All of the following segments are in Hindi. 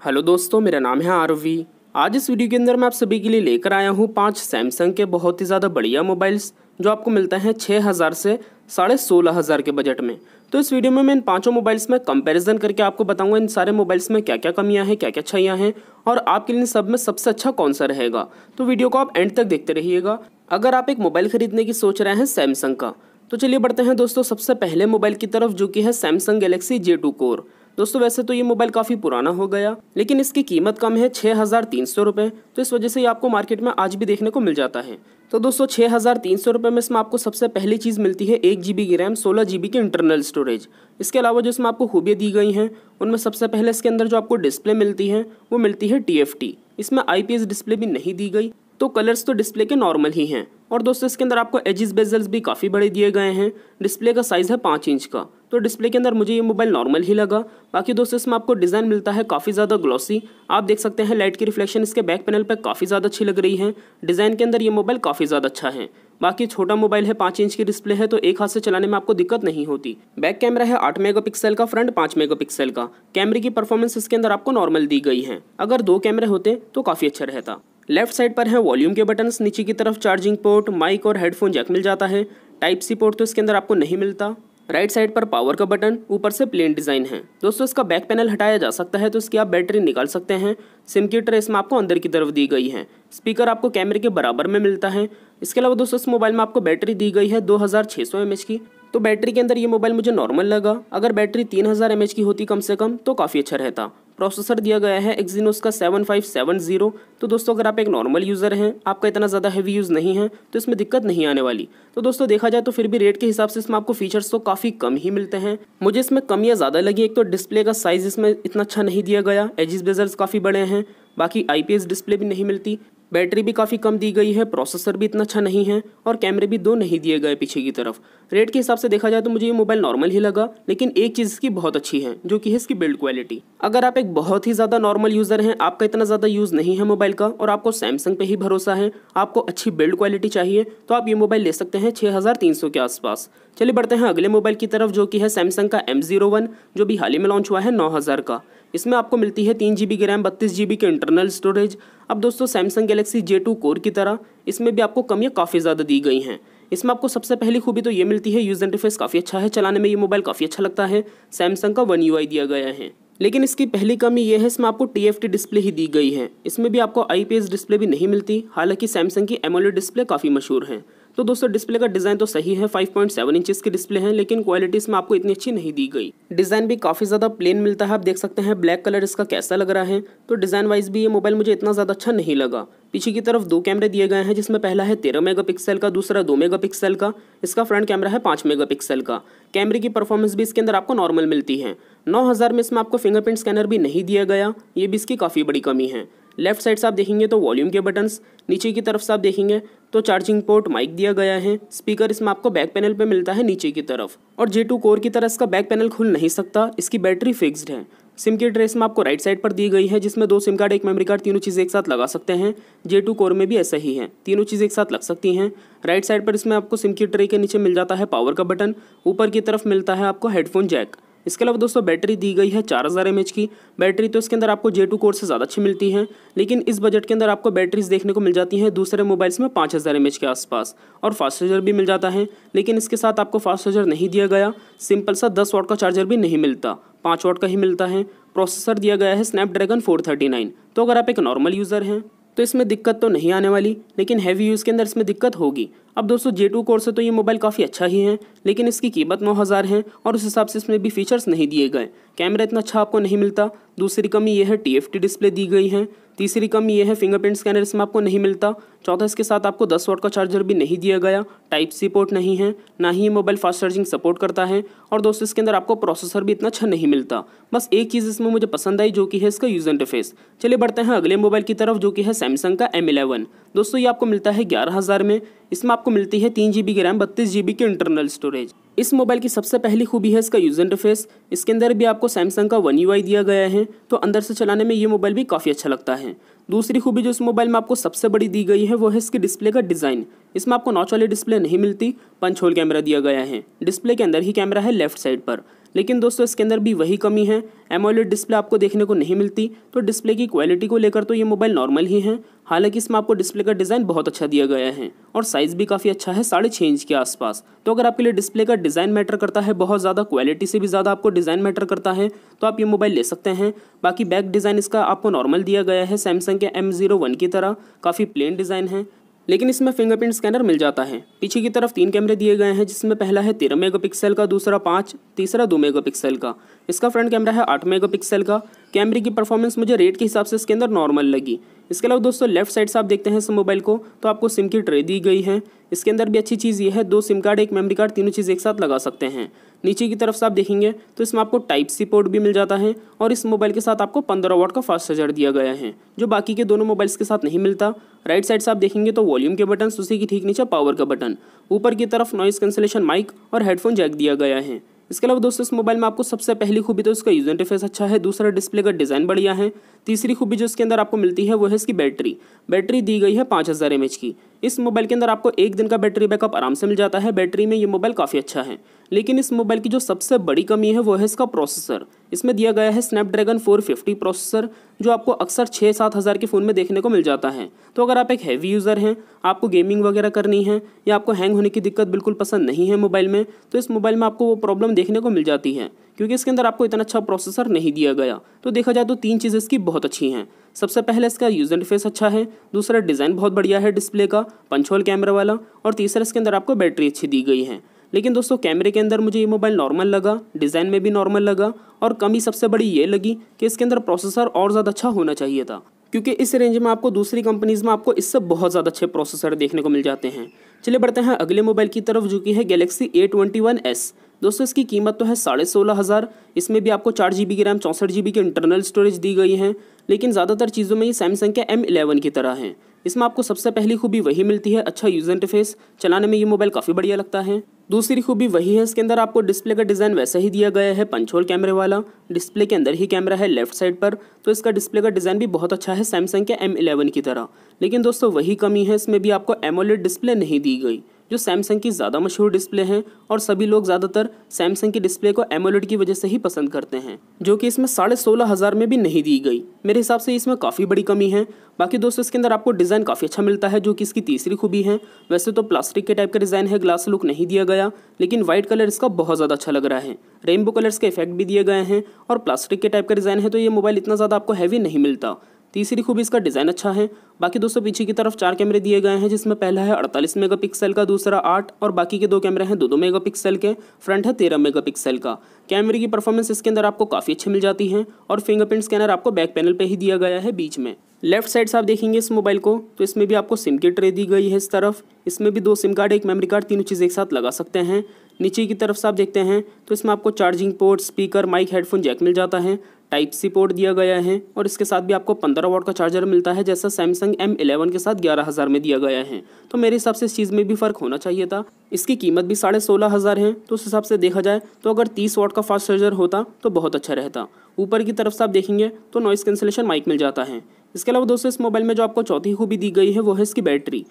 हेलो दोस्तों, मेरा नाम है आरवी। आज इस वीडियो के अंदर मैं आप सभी के लिए लेकर आया हूँ 5 सैमसंग के बहुत ही ज़्यादा बढ़िया मोबाइल्स जो आपको मिलता है 6000 से 16,500 के बजट में। तो इस वीडियो में मैं इन पांचों मोबाइल्स में कंपैरिजन करके आपको बताऊंगा इन सारे मोबाइल्स में क्या क्या कमियां हैं, क्या क्या अच्छाइयां हैं और आपके लिए सब में सबसे अच्छा कौन सा रहेगा। तो वीडियो को आप एंड तक देखते रहिएगा। अगर आप एक मोबाइल खरीदने की सोच रहे हैं सैमसंग का, तो चलिए बढ़ते हैं दोस्तों सबसे पहले मोबाइल की तरफ, जो कि है सैमसंग गैलेक्सी J2 कोर। दोस्तों वैसे तो ये मोबाइल काफ़ी पुराना हो गया, लेकिन इसकी कीमत कम है 6,300 रुपये। तो इस वजह से ये आपको मार्केट में आज भी देखने को मिल जाता है। तो दोस्तों 6,300 रुपये में इसमें आपको सबसे पहली चीज़ मिलती है 1 GB की रैम, 16 GB की इंटरनल स्टोरेज। इसके अलावा जो इसमें आपको खूबियाँ दी गई हैं उनमें सबसे पहले इसके अंदर जो आपको डिस्प्ले मिलती है वो मिलती है TFT। इसमें IPS डिस्प्ले भी नहीं दी गई, तो कलर्स तो डिस्प्ले के नॉर्मल ही हैं। और दोस्तों इसके अंदर आपको एजिस बेजल्स भी काफ़ी बड़े दिए गए हैं। डिस्प्ले का साइज़ है 5 इंच का, तो डिस्प्ले के अंदर मुझे ये मोबाइल नॉर्मल ही लगा। बाकी दोस्तों इसमें आपको डिज़ाइन मिलता है काफ़ी ज़्यादा ग्लॉसी। आप देख सकते हैं लाइट की रिफ्लेक्शन इसके बैक पैनल पर काफ़ी ज़्यादा अच्छी लग रही है। डिज़ाइन के अंदर ये मोबाइल काफ़ी ज़्यादा अच्छा है। बाकी छोटा मोबाइल है, 5 इंच की डिस्प्ले है, तो एक हाथ से चलाने में आपको दिक्कत नहीं होती। बैक कैमरा है 8 मेगापिक्सल का, फ्रंट 5 मेगापिक्सल का। कैमरे की परफॉर्मेंस इसके अंदर आपको नॉर्मल दी गई है। अगर 2 कैमरे होते तो काफ़ी अच्छा रहता। लेफ्ट साइड पर है वॉल्यूम के बटन्स, नीचे की तरफ चार्जिंग पोर्ट, माइक और हेडफोन जैक मिल जाता है। टाइप सी पोर्ट तो इसके अंदर आपको नहीं मिलता। राइट साइड पर पावर का बटन, ऊपर से प्लेन डिज़ाइन है। दोस्तों इसका बैक पैनल हटाया जा सकता है, तो इसकी आप बैटरी निकाल सकते हैं। सिम की ट्रे इसमें आपको अंदर की तरफ दी गई है। स्पीकर आपको कैमरे के बराबर में मिलता है। इसके अलावा दोस्तों इस मोबाइल में आपको बैटरी दी गई है 2600 mAh की। तो बैटरी के अंदर ये मोबाइल मुझे नॉर्मल लगा। अगर बैटरी 3000 mAh की होती कम से कम तो काफ़ी अच्छा रहता। प्रोसेसर दिया गया है एक्जीनोस का 7570। तो दोस्तों अगर आप एक नॉर्मल यूज़र हैं, आपका इतना ज़्यादा हैवी यूज़ नहीं है, तो इसमें दिक्कत नहीं आने वाली। तो दोस्तों देखा जाए तो फिर भी रेट के हिसाब से इसमें आपको फीचर्स तो काफ़ी कम ही मिलते हैं। मुझे इसमें कमियाँ ज़्यादा लगी। एक तो डिस्प्ले का साइज़ इसमें इतना अच्छा नहीं दिया गया, एजिस बेजल्स काफ़ी बड़े हैं। बाकी IPS डिस्प्ले भी नहीं मिलती। बैटरी भी काफ़ी कम दी गई है, प्रोसेसर भी इतना अच्छा नहीं है और कैमरे भी 2 नहीं दिए गए पीछे की तरफ। रेट के हिसाब से देखा जाए तो मुझे ये मोबाइल नॉर्मल ही लगा, लेकिन एक चीज़ इसकी बहुत अच्छी है, जो कि है इसकी बिल्ड क्वालिटी। अगर आप एक बहुत ही ज़्यादा नॉर्मल यूज़र हैं, आपका इतना ज़्यादा यूज़ नहीं है मोबाइल का और आपको सैमसंग पे ही भरोसा है, आपको अच्छी बिल्ड क्वालिटी चाहिए, तो आप ये मोबाइल ले सकते हैं 6,300 के आसपास। चलिए बढ़ते हैं अगले मोबाइल की तरफ, जो कि है सैमसंग का M01, जो भी हाल ही में लॉन्च हुआ है 9,000 का। इसमें आपको मिलती है 3 GB की रैम, 32 GB की इंटरनल स्टोरेज। अब दोस्तों सैमसंग गैलेक्सी J2 कोर की तरह इसमें भी आपको कमियाँ काफ़ी ज़्यादा दी गई हैं। इसमें आपको सबसे पहली खूबी तो ये मिलती है, यूज़र इंटरफेस काफ़ी अच्छा है, चलाने में ये मोबाइल काफ़ी अच्छा लगता है। सैमसंग का One UI दिया गया है। लेकिन इसकी पहली कमी ये है, इसमें आपको TFT डिस्प्ले ही दी गई है। इसमें भी आपको IPS डिस्प्ले भी नहीं मिलती, हालांकि सैमसंग की AMOLED डिस्प्ले काफ़ी मशहूर है। तो दोस्तों डिस्प्ले का डिज़ाइन तो सही है, 5.7 इंचेस की डिस्प्ले है, लेकिन क्वालिटी इसमें आपको इतनी अच्छी नहीं दी गई। डिज़ाइन भी काफ़ी ज़्यादा प्लेन मिलता है। आप देख सकते हैं ब्लैक कलर इसका कैसा लग रहा है। तो डिज़ाइन वाइज भी ये मोबाइल मुझे इतना ज़्यादा अच्छा नहीं लगा। पीछे की तरफ 2 कैमरे दिए गए हैं, जिसमें पहला है 13 मेगापिक्सल का, दूसरा 2 मेगापिक्सल का। इसका फ्रंट कैमरा है 5 मेगापिक्सल का। कैमरे की परफॉर्मेंस भी इसके अंदर आपको नॉर्मल मिलती है। 9,000 में इसमें आपको फिंगरप्रिंट स्कैनर भी नहीं दिया गया, ये भी इसकी काफ़ी बड़ी कमी है। लेफ्ट साइड से आप देखेंगे तो वॉल्यूम के बटन्स, नीचे की तरफ से आप देखेंगे तो चार्जिंग पोर्ट, माइक दिया गया है। स्पीकर इसमें आपको बैक पैनल पे मिलता है नीचे की तरफ। और J2 कोर की तरह इसका बैक पैनल खुल नहीं सकता, इसकी बैटरी फिक्स्ड है। सिम की ट्रे में आपको राइट साइड पर दी गई है, जिसमें 2 सिम कार्ड, 1 मेमोरी कार्ड, तीनों चीज़ें एक साथ लगा सकते हैं। J2 कोर में भी ऐसा ही है, तीनों चीज़ें एक साथ लग सकती हैं। राइट साइड पर इसमें आपको सिम की ट्रे के नीचे मिल जाता है पावर का बटन, ऊपर की तरफ मिलता है आपको हेडफोन जैक। इसके अलावा दोस्तों बैटरी दी गई है 4000 mAh की। बैटरी तो इसके अंदर आपको J2 कोर से ज़्यादा अच्छी मिलती है, लेकिन इस बजट के अंदर आपको बैटरीज देखने को मिल जाती हैं दूसरे मोबाइल्स में 5000 mAh के आसपास। और फास्ट चार्जर भी मिल जाता है, लेकिन इसके साथ आपको फास्ट चार्जर नहीं दिया गया। सिंपल सा 10 वाट का चार्जर भी नहीं मिलता, 5 वाट का ही मिलता है। प्रोसेसर दिया गया है स्नैपड्रैगन 439। तो अगर आप एक नॉर्मल यूज़र हैं तो इसमें दिक्कत तो नहीं आने वाली, लेकिन हैवी यूज़ के अंदर इसमें दिक्कत होगी। अब दोस्तों J2 कोर से तो ये मोबाइल काफ़ी अच्छा ही है, लेकिन इसकी कीमत 9,000 है और उस हिसाब से इसमें भी फीचर्स नहीं दिए गए। कैमरा इतना अच्छा आपको नहीं मिलता। दूसरी कमी ये है TFT डिस्प्ले दी गई है। तीसरी कमी ये है फिंगरप्रिंट स्कैनर इसमें आपको नहीं मिलता। चौथा, इसके साथ आपको 10 वाट का चार्जर भी नहीं दिया गया। टाइप सी पोर्ट नहीं है, ना ही ये मोबाइल फास्ट चार्जिंग सपोर्ट करता है। और दोस्तों इसके अंदर आपको प्रोसेसर भी इतना अच्छा नहीं मिलता। बस एक चीज़ इसमें मुझे पसंद आई, जो कि है इसका यूज़र इंटरफेस। चलिए बढ़ते हैं अगले मोबाइल की तरफ, जो कि है सैमसंग का M11। दोस्तों ये आपको मिलता है 11,000 में। इसमें आपको मिलती है 3 GB की रैम, 32 GB की इंटरनल स्टोरेज। इस मोबाइल की सबसे पहली खूबी है इसका यूज़र इंटरफेस। इसके अंदर भी आपको सैमसंग का One UI दिया गया है, तो अंदर से चलाने में ये मोबाइल भी काफ़ी अच्छा लगता है। दूसरी खूबी जो इस मोबाइल में आपको सबसे बड़ी दी गई है वो है इसकी डिस्प्ले का डिज़ाइन। इसमें आपको नॉच वाली डिस्प्ले नहीं मिलती, पंच होल कैमरा दिया गया है। डिस्प्ले के अंदर ही कैमरा है लेफ्ट साइड पर, लेकिन दोस्तों इसके अंदर भी वही कमी है, एमोलेड डिस्प्ले आपको देखने को नहीं मिलती। तो डिस्प्ले की क्वालिटी को लेकर तो ये मोबाइल नॉर्मल ही है, हालांकि इसमें आपको डिस्प्ले का डिज़ाइन बहुत अच्छा दिया गया है और साइज़ भी काफ़ी अच्छा है, 6.5 इंच के आसपास। तो अगर आपके लिए डिस्प्ले का डिज़ाइन मैटर करता है बहुत ज़्यादा, क्वालिटी से भी ज़्यादा आपको डिज़ाइन मैटर करता है, तो आप ये मोबाइल ले सकते हैं। बाकी बैक डिज़ाइन इसका आपको नॉर्मल दिया गया है, सैमसंग के M01 की तरह काफ़ी प्लेन डिज़ाइन है, लेकिन इसमें फिंगरप्रिंट स्कैनर मिल जाता है। पीछे की तरफ 3 कैमरे दिए गए हैं, जिसमें पहला है 13 मेगापिक्सल का, दूसरा 5, तीसरा 2 मेगापिक्सल का। इसका फ्रंट कैमरा है 8 मेगापिक्सल का। कैमरे की परफॉर्मेंस मुझे रेट के हिसाब से इसके अंदर नॉर्मल लगी। इसके अलावा दोस्तों लेफ्ट साइड से आप देखते हैं इस मोबाइल को तो आपको सिम की ट्रे दी गई है। इसके अंदर भी अच्छी चीज़ ये है, 2 सिम कार्ड, 1 मेमोरी कार्ड, तीनों चीज़ एक साथ लगा सकते हैं। नीचे की तरफ से आप देखेंगे तो इसमें आपको टाइप सी पोर्ट भी मिल जाता है और इस मोबाइल के साथ आपको 15 वाट का फास्ट चार्जर दिया गया है, जो बाकी के दोनों मोबाइल्स के साथ नहीं मिलता। राइट साइड से आप देखेंगे तो वॉल्यूम के बटन, उसी की ठीक नीचे पावर का बटन, ऊपर की तरफ नॉइस कैंसलेशन माइक और हेडफोन जैक दिया गया है। इसके अलावा दोस्तों इस मोबाइल में आपको सबसे पहली खूबी तो इसका यूजर इंटरफेस अच्छा है, दूसरा डिस्प्ले का डिज़ाइन बढ़िया है, तीसरी खूबी जो इसके अंदर आपको मिलती है वो है इसकी बैटरी दी गई है 5000 mAh की। इस मोबाइल के अंदर आपको 1 दिन का बैटरी बैकअप आराम से मिल जाता है, बैटरी में ये मोबाइल काफ़ी अच्छा है। लेकिन इस मोबाइल की जो सबसे बड़ी कमी है वो है इसका प्रोसेसर। इसमें दिया गया है स्नैपड्रैगन 450 प्रोसेसर, जो आपको अक्सर 6-7 हज़ार के फ़ोन में देखने को मिल जाता है। तो अगर आप एक हैवी यूज़र हैं, आपको गेमिंग वगैरह करनी है या आपको हैंग होने की दिक्कत बिल्कुल पसंद नहीं है मोबाइल में, तो इस मोबाइल में आपको वो प्रॉब्लम देखने को मिल जाती है, क्योंकि इसके अंदर आपको इतना अच्छा प्रोसेसर नहीं दिया गया। तो देखा जाए तो 3 चीज़ें इसकी बहुत अच्छी हैं। सबसे पहले इसका यूजर इंटरफेस अच्छा है, दूसरा डिज़ाइन बहुत बढ़िया है डिस्प्ले का, पंच होल कैमरा वाला, और तीसरा इसके अंदर आपको बैटरी अच्छी दी गई है। लेकिन दोस्तों कैमरे के अंदर मुझे ये मोबाइल नॉर्मल लगा, डिज़ाइन में भी नॉर्मल लगा, और कमी सबसे बड़ी ये लगी कि इसके अंदर प्रोसेसर और ज़्यादा अच्छा होना चाहिए था, क्योंकि इस रेंज में आपको दूसरी कंपनीज़ में आपको इससे बहुत ज़्यादा अच्छे प्रोसेसर देखने को मिल जाते हैं। चलिए बढ़ते हैं अगले मोबाइल की तरफ, जो कि है गैलेक्सी A21s। दोस्तों इसकी कीमत तो है 16,500। इसमें भी आपको 4 GB की रैम, 64 GB की इंटरनल स्टोरेज दी गई है, लेकिन ज़्यादातर चीज़ों में ये सैमसंग के M11 की तरह है। इसमें आपको सबसे पहली खूबी वही मिलती है, अच्छा यूजर इंटरफेस, चलाने में ये मोबाइल काफ़ी बढ़िया लगता है। दूसरी खूबी वही है, इसके अंदर आपको डिस्प्ले का डिज़ाइन वैसा ही दिया गया है, पंच होल कैमरे वाला, डिस्प्ले के अंदर ही कैमरा है लेफ्ट साइड पर, तो इसका डिस्प्ले का डिज़ाइन भी बहुत अच्छा है सैमसंग के M11 की तरह। लेकिन दोस्तों वही कमी है, इसमें भी आपको एमोलेड डिस्प्ले नहीं दी गई, जो सैमसंग की ज़्यादा मशहूर डिस्प्ले हैं, और सभी लोग ज़्यादातर सैमसंग की डिस्प्ले को एमोलेड की वजह से ही पसंद करते हैं, जो कि इसमें 16,500 में भी नहीं दी गई। मेरे हिसाब से इसमें काफ़ी बड़ी कमी है। बाकी दोस्तों इसके अंदर आपको डिज़ाइन काफ़ी अच्छा मिलता है, जो कि इसकी तीसरी खूबी है। वैसे तो प्लास्टिक के टाइप का डिज़ाइन है, ग्लास लुक नहीं दिया गया, लेकिन वाइट कलर इसका बहुत ज़्यादा अच्छा लग रहा है। रेनबो कलर्स के इफेक्ट भी दिए गए हैं, और प्लास्टिक के टाइप का डिज़ाइन है, तो ये मोबाइल इतना ज़्यादा आपको हैवी नहीं मिलता। तीसरी खूबी इसका डिज़ाइन अच्छा है। बाकी दोस्तों पीछे की तरफ 4 कैमरे दिए गए हैं, जिसमें पहला है 48 मेगापिक्सल का, दूसरा 8, और बाकी के 2 कैमरे हैं 2-2 मेगापिक्सल के, फ्रंट है 13 मेगापिक्सल का। कैमरे की परफॉर्मेंस इसके अंदर आपको काफ़ी अच्छी मिल जाती है, और फिंगरप्रिंट स्कैनर आपको बैक पैनल पे ही दिया गया है बीच में। लेफ्ट साइड से आप देखेंगे इस मोबाइल को तो इसमें भी आपको सिम की ट्रे दी गई है इस तरफ। इसमें भी 2 सिम कार्ड, 1 मेमोरी कार्ड, तीनों चीज़ एक साथ लगा सकते हैं। नीचे की तरफ से आप देखते हैं तो इसमें आपको charging port, speaker, mic, headphone jack मिल जाता है, टाइप सी पोर्ट दिया गया है, और इसके साथ भी आपको 15 वाट का चार्जर मिलता है, जैसा सैमसंग M11 के साथ 11,000 में दिया गया है। तो मेरे हिसाब से इस चीज़ में भी फ़र्क होना चाहिए था। इसकी कीमत भी 16,500 है, तो उस हिसाब से देखा जाए तो अगर 30 वाट का फास्ट चार्जर होता तो बहुत अच्छा रहता। ऊपर की तरफ से आप देखेंगे तो नॉइस कैंसलेशन माइक मिल जाता है। इसके अलावा दोस्तों इस मोबाइल में जो आपको चौथी खूबी दी गई है वो है इसकी बैटरी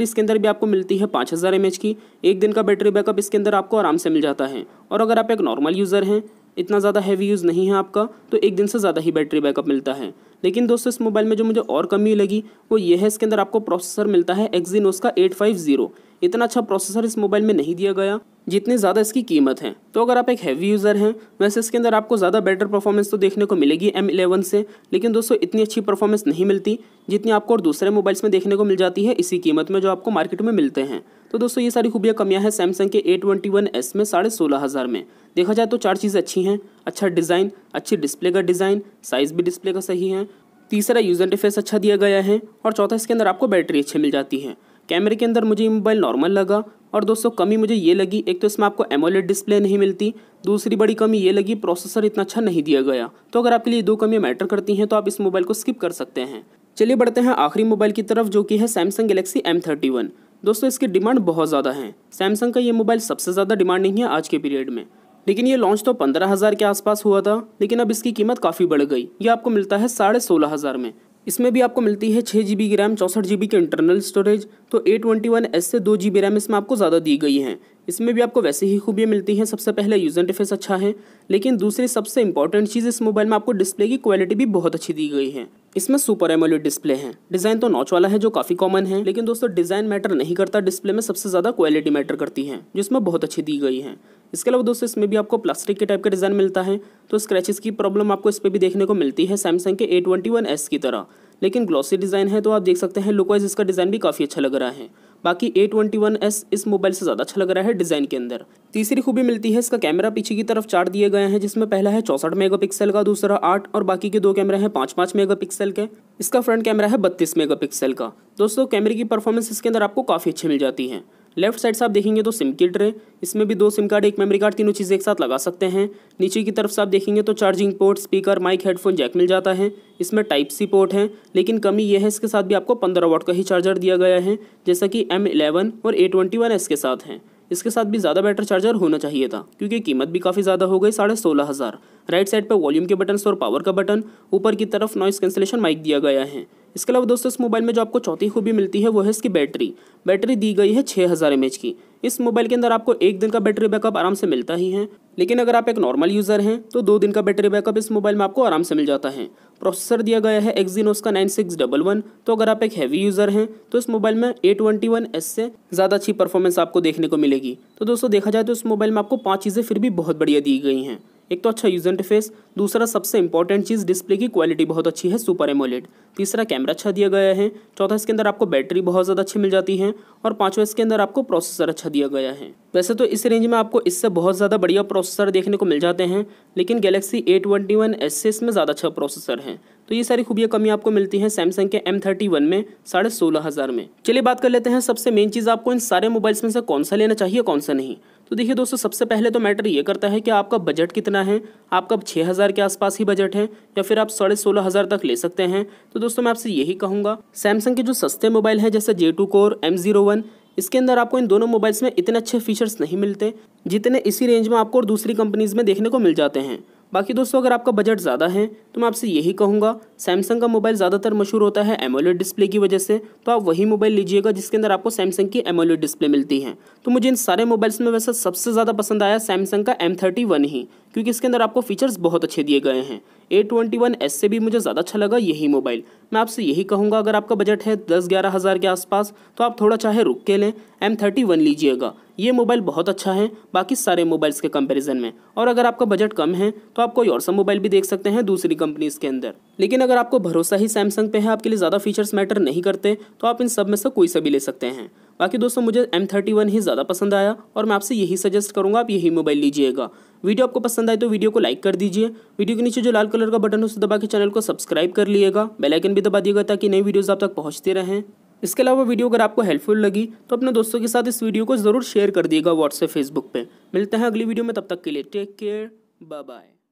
इसके अंदर भी आपको मिलती है 5000 mAh की। 1 दिन का बैटरी बैकअप इसके अंदर आपको आराम से मिल जाता है, और अगर आप एक नॉर्मल यूज़र हैं, इतना ज़्यादा हैवी यूज़ नहीं है आपका, तो 1 दिन से ज़्यादा ही बैटरी बैकअप मिलता है। लेकिन दोस्तों इस मोबाइल में जो मुझे और कमी लगी वो ये है, इसके अंदर आपको प्रोसेसर मिलता है एक्जीनोस का 850। इतना अच्छा प्रोसेसर इस मोबाइल में नहीं दिया गया जितनी ज़्यादा इसकी कीमत है। तो अगर आप एक हैवी यूज़र हैं, वैसे इसके अंदर आपको ज़्यादा बेटर परफॉर्मेंस तो देखने को मिलेगी M11 से, लेकिन दोस्तों इतनी अच्छी परफॉर्मेंस नहीं मिलती जितनी आपको और दूसरे मोबाइल्स में देखने को मिल जाती है इसी कीमत में जो आपको मार्केट में मिलते हैं। तो दोस्तों ये सारी खूबियाँ कमियाँ हैं सैमसंग के A21s में 16,500 में। देखा जाए तो 4 चीज़ें अच्छी हैं, अच्छा डिज़ाइन, अच्छी डिस्प्ले का डिज़ाइन, साइज़ भी डिस्प्ले का सही है, तीसरा यूज़र इंटरफेस अच्छा दिया गया है, और चौथा इसके अंदर आपको बैटरी अच्छी मिल जाती है। कैमरे के अंदर मुझे ये मोबाइल नॉर्मल लगा, और दोस्तों कमी मुझे ये लगी, एक तो इसमें आपको एमोलेड डिस्प्ले नहीं मिलती, दूसरी बड़ी कमी ये लगी प्रोसेसर इतना अच्छा नहीं दिया गया। तो अगर आपके लिए 2 कमियाँ मैटर करती हैं तो आप इस मोबाइल को स्किप कर सकते हैं। चलिए बढ़ते हैं आखिरी मोबाइल की तरफ, जो कि है सैमसंग गैलेक्सी M31। दोस्तों इसकी डिमांड बहुत ज़्यादा है, सैमसंग का ये मोबाइल सबसे ज़्यादा डिमांडिंग है आज के पीरियड में। लेकिन ये लॉन्च तो 15,000 के आसपास हुआ था, लेकिन अब इसकी कीमत काफ़ी बढ़ गई। ये आपको मिलता है 16,500 में। इसमें भी आपको मिलती है 6 GB की रैम, 64 GB की इंटरनल स्टोरेज। तो A21s से 2 GB रैम इसमें आपको ज़्यादा दी गई है। इसमें भी आपको वैसे ही खूबियाँ मिलती हैं। सबसे पहले यूजर इंटरफेस अच्छा है, लेकिन दूसरी सबसे इंपॉर्टेंट चीज़ इस मोबाइल में आपको डिस्प्ले की क्वालिटी भी बहुत अच्छी दी गई है। इसमें सुपर एमोलेड डिस्प्ले है। डिज़ाइन तो नॉच वाला है जो काफ़ी कॉमन है, लेकिन दोस्तों डिज़ाइन मैटर नहीं करता, डिस्प्ले में सबसे ज़्यादा क्वालिटी मैटर करती है, जिसमें बहुत अच्छी दी गई है। इसके अलावा दोस्तों इसमें भी आपको प्लास्टिक के टाइप का डिज़ाइन मिलता है, तो स्क्रैचेस की प्रॉब्लम आपको इस पर भी देखने को मिलती है सैमसंग के A21s की तरह, लेकिन ग्लॉसी डिज़ाइन है तो आप देख सकते हैं लुक वाइज इसका डिज़ाइन भी काफ़ी अच्छा लग रहा है। बाकी A21s इस मोबाइल से ज़्यादा अच्छा लग रहा है डिज़ाइन के अंदर। तीसरी खूबी मिलती है इसका कैमरा। पीछे की तरफ 4 दिए गए हैं, जिसमें पहला है 64 मेगापिक्सल का, दूसरा 8 और बाकी के 2 कैमरे हैं 5-5 मेगापिक्सल के। इसका फ्रंट कैमरा है 32 मेगापिक्सल का। दोस्तों कैमरे की परफॉर्मेंस इसके अंदर आपको काफ़ी अच्छी मिल जाती है। लेफ्ट साइड से आप देखेंगे तो सिम की ट्रे, इसमें भी 2 सिम कार्ड, 1 मेमोरी कार्ड, तीनों चीज़ें एक साथ लगा सकते हैं। नीचे की तरफ से आप देखेंगे तो charging port, speaker, mic, headphone jack मिल जाता है। इसमें टाइप सी पोर्ट है, लेकिन कमी यह है इसके साथ भी आपको 15 वाट का ही चार्जर दिया गया है, जैसा कि M11 और A21s के साथ है। इसके साथ भी ज़्यादा बेटर चार्जर होना चाहिए था, क्योंकि कीमत भी काफ़ी ज़्यादा हो गई, 16,500। राइट साइड पर वॉल्यूम के बटन और पावर का बटन, ऊपर की तरफ नॉइस कैंसिलेशन माइक दिया गया है। इसके अलावा दोस्तों इस मोबाइल में जो आपको चौथी खूबी मिलती है वो है इसकी बैटरी दी गई है 6000 mAh की। इस मोबाइल के अंदर आपको 1 दिन का बैटरी बैकअप आराम से मिलता ही है, लेकिन अगर आप एक नॉर्मल यूज़र हैं तो 2 दिन का बैटरी बैकअप इस मोबाइल में आपको आराम से मिल जाता है। प्रोसेसर दिया गया है Exynos का 9611, तो अगर आप एक हैवी यूज़र हैं तो इस मोबाइल में A21s से ज़्यादा अच्छी परफॉर्मेंस आपको देखने को मिलेगी। तो दोस्तों देखा जाए तो इस मोबाइल में आपको 5 चीज़ें फिर भी बहुत बढ़िया दी गई हैं। एक तो अच्छा यूजर इंटरफेस, दूसरा सबसे इंपॉर्टेंट चीज़ डिस्प्ले की क्वालिटी बहुत अच्छी है, सुपर एमोलेड, तीसरा कैमरा अच्छा दिया गया है, चौथा इसके अंदर आपको बैटरी बहुत ज़्यादा अच्छी मिल जाती है, और पांचवा इसके अंदर आपको प्रोसेसर अच्छा दिया गया है। वैसे तो इस रेंज में आपको इससे बहुत ज़्यादा बढ़िया प्रोसेसर देखने को मिल जाते हैं, लेकिन गैलेक्सी A21s में ज़्यादा अच्छा प्रोसेसर है। तो ये सारी खूबियाँ कमी आपको मिलती हैं सैमसंग के M31 में 16,500 में। चलिए बात कर लेते हैं सबसे मेन चीज़, आपको इन सारे मोबाइल्स में से कौन सा लेना चाहिए कौन सा नहीं। तो देखिए दोस्तों, सबसे पहले तो मैटर ये करता है कि आपका बजट कितना है। आपका 6000 के आसपास ही बजट है या फिर आप 16,500 तक ले सकते हैं। तो दोस्तों मैं आपसे यही कहूँगा, सैमसंग के जो सस्ते मोबाइल हैं जैसे J2 Core, M01, इसके अंदर आपको इन दोनों मोबाइल्स में इतने अच्छे फीचर्स नहीं मिलते जितने इसी रेंज में आपको और दूसरी कंपनीज़ में देखने को मिल जाते हैं। बाकी दोस्तों अगर आपका बजट ज़्यादा है तो मैं आपसे यही कहूँगा, सैमसंग का मोबाइल ज़्यादातर मशहूर होता है एमोलेड डिस्प्ले की वजह से, तो आप वही मोबाइल लीजिएगा जिसके अंदर आपको सैमसंग की एमोलेड डिस्प्ले मिलती है। तो मुझे इन सारे मोबाइल्स में वैसे सबसे ज़्यादा पसंद आया सैमसंग का M31 ही, क्योंकि इसके अंदर आपको फीचर्स बहुत अच्छे दिए गए हैं। A21s से भी मुझे ज़्यादा अच्छा लगा यही मोबाइल। मैं आपसे यही कहूँगा, अगर आपका बजट है 10-11 हज़ार के आसपास तो आप थोड़ा चाहे रुक के लें, M31 लीजिएगा। ये मोबाइल बहुत अच्छा है बाकी सारे मोबाइल्स के कंपैरिजन में। और अगर आपका बजट कम है तो आप कोई और सा मोबाइल भी देख सकते हैं दूसरी कंपनीज के अंदर। लेकिन अगर आपको भरोसा ही सैमसंग पे है, आपके लिए ज़्यादा फीचर्स मैटर नहीं करते, तो आप इन सब में से कोई सा भी ले सकते हैं। बाकी दोस्तों मुझे M31 ही ज़्यादा पसंद आया और मैं आपसे यही सजेस्ट करूँगा आप यही मोबाइल लीजिएगा। वीडियो आपको पसंद आए तो वीडियो को लाइक कर दीजिए। वीडियो के नीचे जो लाल कलर का बटन है उसे दबा के चैनल को सब्सक्राइब कर लिएगा। बेल आइकन भी दबा दिएगा ताकि नई वीडियोज़ आप तक पहुँचते रहें। इसके अलावा वीडियो अगर आपको हेल्पफुल लगी तो अपने दोस्तों के साथ इस वीडियो को ज़रूर शेयर कर दिएगा व्हाट्सएप, फेसबुक पे। मिलते हैं अगली वीडियो में, तब तक के लिए टेक केयर, बाय बाय।